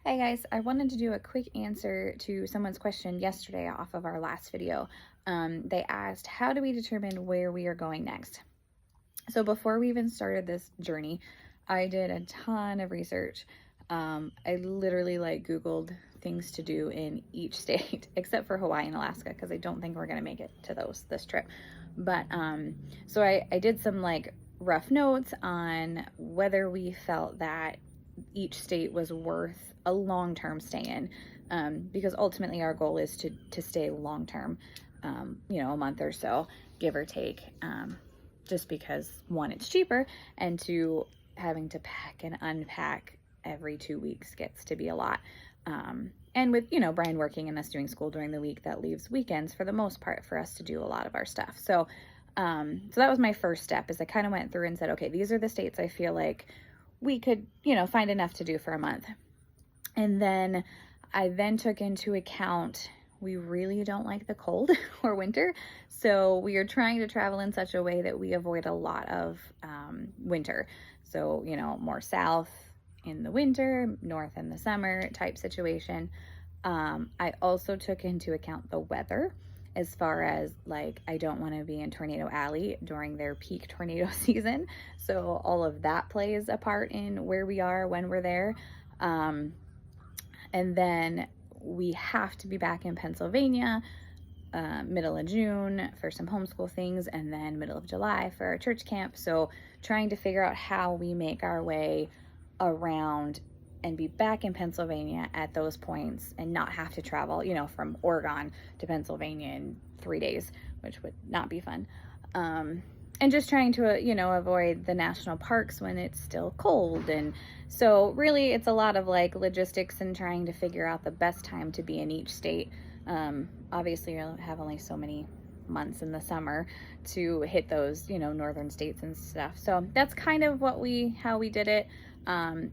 Hey guys, I wanted to do a quick answer to someone's question yesterday off of our last video. They asked, how do we determine where we are going next? So before we even started this journey, I did a ton of research. I literally Googled things to do in each state, except for Hawaii and Alaska, because I don't think we're gonna make it to those this trip. But so I did some rough notes on whether we felt that each state was worth a long-term stay in, because ultimately our goal is to stay long-term, a month or so, give or take, just because one, it's cheaper, and two, having to pack and unpack every 2 weeks gets to be a lot. And with, Brian working and us doing school during the week, that leaves weekends for the most part for us to do a lot of our stuff. So that was my first step, is I kind of went through and said, okay, these are the states I feel like we could, find enough to do for a month. And then I then took into account, we really don't like the cold or winter. So we are trying to travel in such a way that we avoid a lot of winter. So, more south in the winter, north in the summer type situation. I also took into account the weather, as far as I don't want to be in Tornado Alley during their peak tornado season. So all of that plays a part in where we are when we're there. And then we have to be back in Pennsylvania middle of June for some homeschool things, and then middle of July for our church camp. So trying to figure out how we make our way around and be back in Pennsylvania at those points and not have to travel, from Oregon to Pennsylvania in 3 days, which would not be fun. And just trying to, avoid the national parks when it's still cold. And so really it's a lot of logistics and trying to figure out the best time to be in each state. Obviously you'll have only so many months in the summer to hit those, northern states and stuff. So that's kind of how we did it.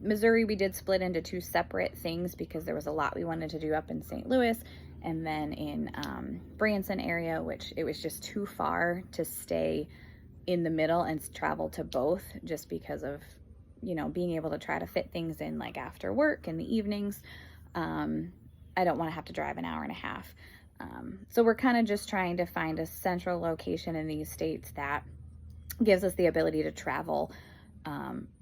Missouri, we did split into two separate things because there was a lot we wanted to do up in St. Louis, and then in Branson area, which it was just too far to stay in the middle and travel to both, just because of, being able to try to fit things in after work in the evenings. I don't want to have to drive an hour and a half. So we're kind of just trying to find a central location in these states that gives us the ability to travel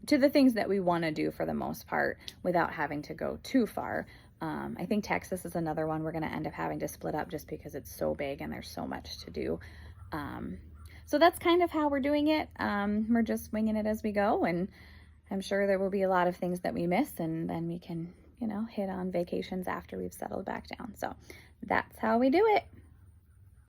to the things that we want to do for the most part without having to go too far. I think Texas is another one we're going to end up having to split up just because it's so big and there's so much to do. So that's kind of how we're doing it. We're just winging it as we go, and I'm sure there will be a lot of things that we miss, and then we can, hit on vacations after we've settled back down. So that's how we do it.